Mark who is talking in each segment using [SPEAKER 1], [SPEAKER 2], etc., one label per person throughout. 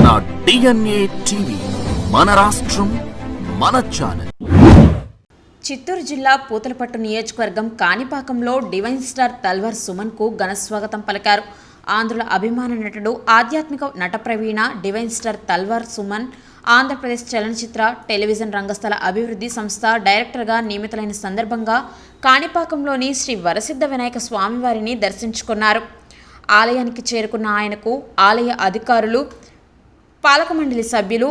[SPEAKER 1] మన DNA TV, మన రాష్ట్రం, మన ఛానల్.
[SPEAKER 2] చిత్తూరు జిల్లా పూతలపట్టు నియోజకవర్గం కాణిపాకంలో డివైన్ స్టార్ తల్వార్ సుమన్కు ఘనస్వాగతం పలికారు. ఆంధ్రుల అభిమాన నటుడు, ఆధ్యాత్మిక నట ప్రవీణ డివైన్ స్టార్ తల్వార్ సుమన్ ఆంధ్రప్రదేశ్ చలనచిత్ర టెలివిజన్ రంగస్థల అభివృద్ధి సంస్థ డైరెక్టర్గా నియమితులైన సందర్భంగా కాణిపాకంలోని శ్రీ వరసిద్ధ వినాయక స్వామివారిని దర్శించుకున్నారు. ఆలయానికి చేరుకున్న ఆయనకు ఆలయ అధికారులు, పాలక మండలి సభ్యులు,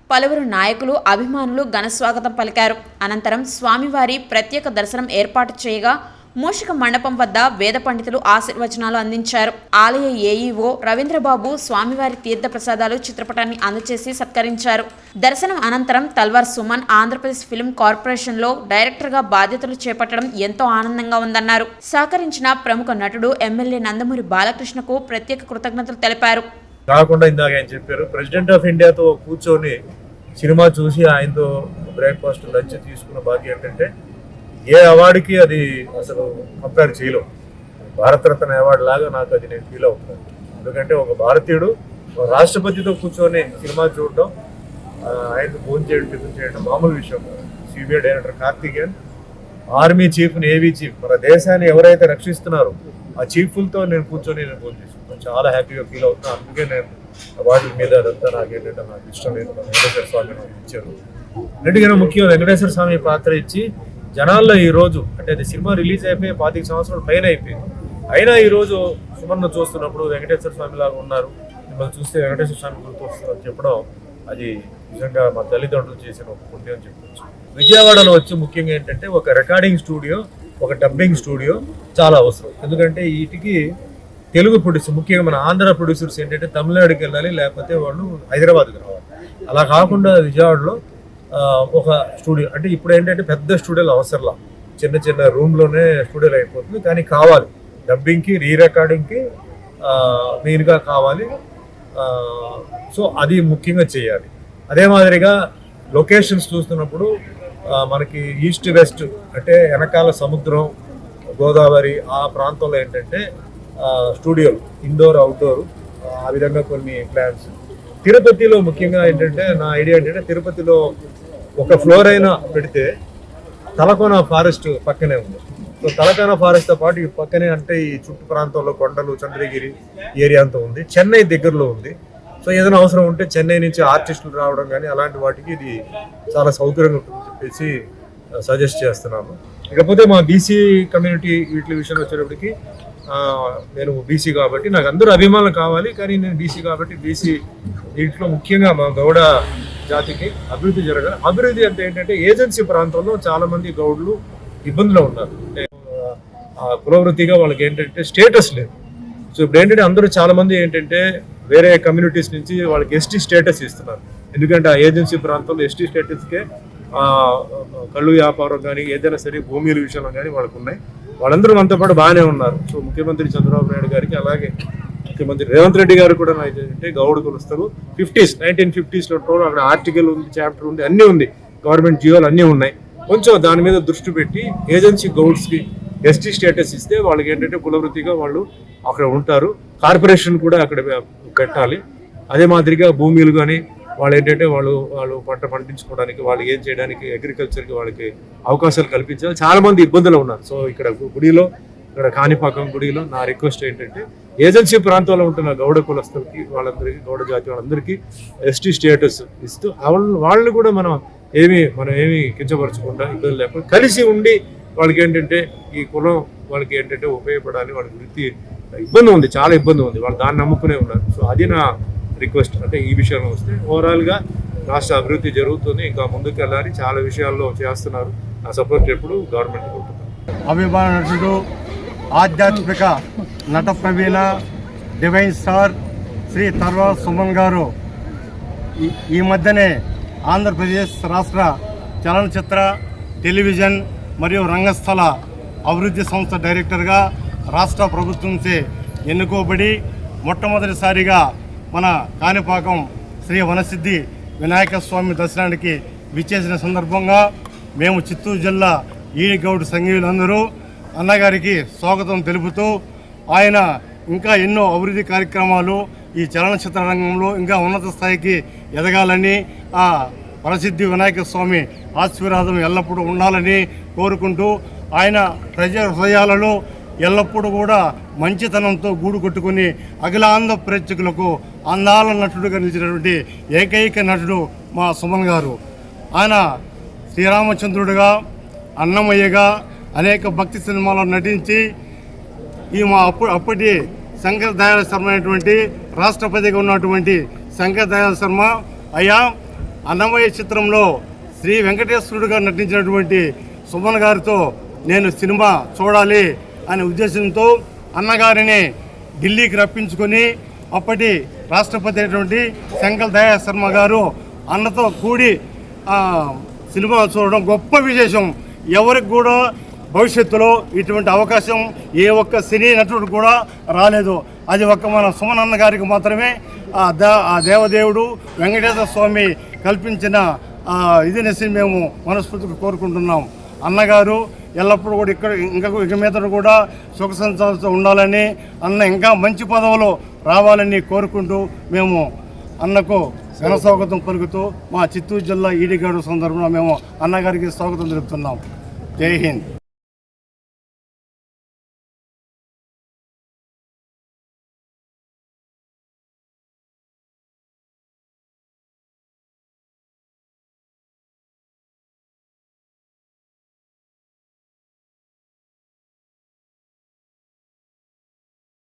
[SPEAKER 2] పలువురు నాయకులు, అభిమానులు ఘనస్వాగతం పలికారు. అనంతరం స్వామివారి ప్రత్యేక దర్శనం ఏర్పాటు చేయగా మూషిక మండపం వద్ద వేద పండితులు ఆశీర్వచనాలు అందించారు. ఆలయ ఏఈఓ రవీంద్రబాబు స్వామివారి తీర్థ ప్రసాదాలు చిత్రపటాన్ని అందజేసి సత్కరించారు. దర్శనం అనంతరం తల్వార్ సుమన్ ఆంధ్రప్రదేశ్ ఫిల్మ్ కార్పొరేషన్లో డైరెక్టర్గా బాధ్యతలు చేపట్టడం ఎంతో ఆనందంగా ఉందన్నారు. సహకరించిన ప్రముఖ నటుడు ఎమ్మెల్యే నందమూరి బాలకృష్ణకు ప్రత్యేక కృతజ్ఞతలు తెలిపారు.
[SPEAKER 3] కాకుండా ఇందాక ఆయన చెప్పారు, ప్రెసిడెంట్ ఆఫ్ ఇండియాతో కూర్చొని సినిమా చూసి ఆయనతో బ్రేక్ఫాస్ట్ లంచ్ తీసుకున్న భాగ్యం ఏంటంటే ఏ అవార్డుకి అది అసలు కంపేర్ చేయలేం. భారతరత్న అవార్డు లాగా నాకు అది నేను ఫీల్ అవుతున్నాను. ఎందుకంటే ఒక భారతీయుడు రాష్ట్రపతితో కూర్చొని సినిమా చూడడం, ఆయనకు ఫోన్ చేయడం, టిఫిన్ చేయడం మామూలు విషయం. CBI director Karthikeyan, army chief, navy chief, మన దేశాన్ని ఎవరైతే రక్షిస్తున్నారో ఆ చీఫ్లతో నేను కూర్చొని నేను ఫోన్ చేసుకున్నాను. చాలా హ్యాపీగా ఫీల్ అవుతున్నాను. అందుకే నేను అవార్డుల మీద అదంతా నాకేంటంటే నాకు ఇష్టం లేదు. వెంకటేశ్వర స్వామి నాకు ఇచ్చారు. ఎందుకంటే ముఖ్యం వెంకటేశ్వర స్వామి పాత్ర ఇచ్చి జనాల్లో ఈరోజు అంటే అది సినిమా రిలీజ్ అయిపోయి 25 సంవత్సరాల పైన అయిపోయింది. అయినా ఈరోజు సుమన్ను చూస్తున్నప్పుడు వెంకటేశ్వర స్వామి లాగా ఉన్నారు, మిమ్మల్ని చూస్తే వెంకటేశ్వర స్వామి గుర్తు వస్తుందని చెప్పడం అది నిజంగా మా తల్లిదండ్రులు చేసిన ఒక పుణ్యం చెప్పచ్చు. విజయవాడలో వచ్చి ముఖ్యంగా ఏంటంటే ఒక రికార్డింగ్ స్టూడియో, ఒక డబ్బింగ్ స్టూడియో చాలా అవసరం. ఎందుకంటే వీటికి తెలుగు ప్రొడ్యూసర్, ముఖ్యంగా మన ఆంధ్ర ప్రొడ్యూసర్స్ ఏంటంటే తమిళనాడుకి వెళ్ళాలి, లేకపోతే వాళ్ళు హైదరాబాద్కి రావాలి. అలా కాకుండా విజయవాడలో ఒక స్టూడియో, అంటే ఇప్పుడు ఏంటంటే పెద్ద స్టూడియోలు అవసరంలా, చిన్న చిన్న రూమ్లోనే స్టూడియోలు అయిపోతుంది. కానీ కావాలి డబ్బింగ్కి, రీ రికార్డింగ్కి మెయిన్గా కావాలి. సో అది ముఖ్యంగా చేయాలి. అదే మాదిరిగా లొకేషన్స్ చూస్తున్నప్పుడు మనకి ఈస్ట్ వెస్ట్ అంటే వెనకాల సముద్రం, గోదావరి ఆ ప్రాంతంలో ఏంటంటే స్టూడియోలు, ఇండోర్, అవుట్డోర్, ఆ విధంగా కొన్ని ప్లాన్స్. తిరుపతిలో ముఖ్యంగా ఏంటంటే నా ఐడియా ఏంటంటే తిరుపతిలో ఒక ఫ్లోర్ అయినా పెడితే తలకోన ఫారెస్ట్ పక్కనే ఉంది. సో తలకోన ఫారెస్ట్తో పాటు ఈ పక్కనే అంటే ఈ చుట్టూ ప్రాంతంలో కొండలు, చంద్రగిరి ఏరియా అంతా ఉంది. చెన్నై దగ్గరలో ఉంది. సో ఏదైనా అవసరం ఉంటే చెన్నై నుంచి ఆర్టిస్టులు రావడం కానీ అలాంటి వాటికి ఇది చాలా సౌకర్యంగా ఉంటుందని చెప్పేసి సజెస్ట్ చేస్తున్నాను. ఇకపోతే మా బీసీ కమ్యూనిటీ వీటి విషయంలో వచ్చేటప్పటికి నేను బీసీ కాబట్టి నాకు అందరూ అభిమానులు కావాలి. కానీ నేను బీసీ కాబట్టి బీసీ దీంట్లో ముఖ్యంగా మా గౌడ జాతికి అభివృద్ధి జరగాలి. అభివృద్ధి అంటే ఏంటంటే ఏజెన్సీ ప్రాంతంలో చాలా మంది గౌడులు ఇబ్బందులు ఉన్నారు. అంటే కులవృత్తిగా వాళ్ళకి ఏంటంటే స్టేటస్ లేదు. సో ఇప్పుడు ఏంటంటే అందరూ చాలా మంది ఏంటంటే వేరే కమ్యూనిటీస్ నుంచి వాళ్ళకి ఎస్టీ స్టేటస్ ఇస్తున్నారు. ఎందుకంటే ఆ ఏజెన్సీ ప్రాంతంలో ఎస్టీ స్టేటస్కే కళ్ళు వ్యాపారం కానీ ఏదైనా సరే భూముల విషయంలో కానీ వాళ్ళకు ఉన్నాయి. వాళ్ళందరూ మనతో పాటు బాగానే ఉన్నారు. సో ముఖ్యమంత్రి చంద్రబాబు నాయుడు గారికి, అలాగే ముఖ్యమంత్రి రేవంత్ రెడ్డి గారు కూడా అంటే గౌడ కులస్తులు 1950s అక్కడ ఆర్టికల్ ఉంది, చాప్టర్ ఉంది, అన్నీ ఉంది, గవర్నమెంట్ జియోలు అన్నీ ఉన్నాయి. కొంచెం దాని మీద దృష్టి పెట్టి ఏజెన్సీ గౌడ్స్కి ఎస్టీ స్టేటస్ ఇస్తే వాళ్ళకి ఏంటంటే కులవృత్తిగా వాళ్ళు అక్కడ ఉంటారు. కార్పొరేషన్ కూడా అక్కడ కట్టాలి. అదే మాదిరిగా భూములు కానీ వాళ్ళు ఏంటంటే వాళ్ళు పంట పండించుకోవడానికి, వాళ్ళు ఏం చేయడానికి, అగ్రికల్చర్కి వాళ్ళకి అవకాశాలు కల్పించాలి. చాలా మంది ఇబ్బందులు ఉన్నారు. సో ఇక్కడ కాణిపాకం గుడిలో నా రిక్వెస్ట్ ఏంటంటే ఏజెన్సీ ప్రాంతంలో ఉంటున్న గౌడ కులస్తులకి, వాళ్ళందరికీ, గౌడ జాతి వాళ్ళందరికీ ఎస్టీ స్టేటస్ ఇస్తూ వాళ్ళు కూడా మనం ఏమి కించపరచకుండా, ఇబ్బంది లేకుండా కలిసి ఉండి వాళ్ళకి ఏంటంటే ఈ కులం వాళ్ళకి ఏంటంటే ఉపయోగపడాలి. వాళ్ళకి వృత్తి ఇబ్బంది ఉంది, చాలా ఇబ్బంది ఉంది, వాళ్ళు దాన్ని నమ్ముకునే ఉన్నారు. సో అది నా రిక్వెస్ట్. అంటే ఈ విషయంలో వస్తే ఓవరాల్గా రాష్ట్ర అభివృద్ధి జరుగుతుంది, ఇంకా ముందుకు వెళ్ళాలి, చాలా విషయాల్లో చేస్తున్నారు. నా సపోర్ట్ ఎప్పుడు గవర్నమెంట్ ఉంటుంది.
[SPEAKER 4] అభిమాన నటుడు, ఆధ్యాత్మిక నట ప్రవీణ డివైన్ స్టార్ శ్రీ తల్వార్ సుమన్ గారు ఈ మధ్యనే ఆంధ్రప్రదేశ్ రాష్ట్ర చలనచిత్ర టెలివిజన్ మరియు రంగస్థల అభివృద్ధి సంస్థ డైరెక్టర్గా రాష్ట్ర ప్రభుత్వంచే ఎన్నుకోబడి మొట్టమొదటిసారిగా మన కాణిపాకం శ్రీ వనసిద్ధి వినాయక స్వామి దర్శనానికి విచ్చేసిన సందర్భంగా మేము చిత్తూరు జిల్లా ఈడి గౌడ్ సంఘీయులందరూ అన్నగారికి స్వాగతం తెలుపుతూ ఆయన ఇంకా ఎన్నో అభివృద్ధి కార్యక్రమాలు ఈ చలనచిత్ర రంగంలో ఇంకా ఉన్నత స్థాయికి ఎదగాలని ఆ ప్రసిద్ధి వినాయక స్వామి ఆశీర్వాదం ఎల్లప్పుడూ ఉండాలని కోరుకుంటూ ఆయన ప్రజల హృదయాలలో ఎల్లప్పుడూ కూడా మంచితనంతో గూడు కొట్టుకుని అఖిలాంధ్ర ప్రేక్షకులకు అందాల నటుడుగా నిలిచినటువంటి ఏకైక నటుడు మా సుమన్ గారు. ఆయన శ్రీరామచంద్రుడిగా, అన్నమయ్యగా అనేక భక్తి సినిమాల్లో నటించి ఈ మా అప్పటి శంకర్ దయాళ శర్మ అయినటువంటి రాష్ట్రపతిగా ఉన్నటువంటి శంకర్ దయాళ శర్మ అయ్యా అన్నమయ్య చిత్రంలో శ్రీ వెంకటేశ్వరుడుగా నటించినటువంటి సుమన్ గారితో నేను సినిమా చూడాలి అనే ఉద్దేశంతో అన్నగారిని ఢిల్లీకి రప్పించుకొని అప్పటి రాష్ట్రపతి అయినటువంటి శంకర్ దయాళ శర్మ గారు అన్నతో కూడి సినిమా చూడడం గొప్ప విశేషం. ఎవరికి కూడా భవిష్యత్తులో ఇటువంటి అవకాశం ఏ ఒక్క సినీ నటుడు కూడా రాలేదు. అది ఒక్క మన సుమన్ అన్న గారికి మాత్రమే ఆ దేవదేవుడు వెంకటేశ్వర స్వామి కల్పించిన ఇదినేసి మేము మనస్ఫూర్తిగా కోరుకుంటున్నాం. అన్నగారు ఎల్లప్పుడూ కూడా ఇక మీద కూడా సుఖ సంతోషాలతో ఉండాలని, అన్న ఇంకా మంచి పదవులు రావాలని కోరుకుంటూ మేము అన్నకు ఘన స్వాగతం పలుకుతూ మా చిత్తూరు జిల్లా ఈడిగాడు సందర్భంలో మేము అన్నగారికి స్వాగతం తెలుపుతున్నాం. జై హింద్.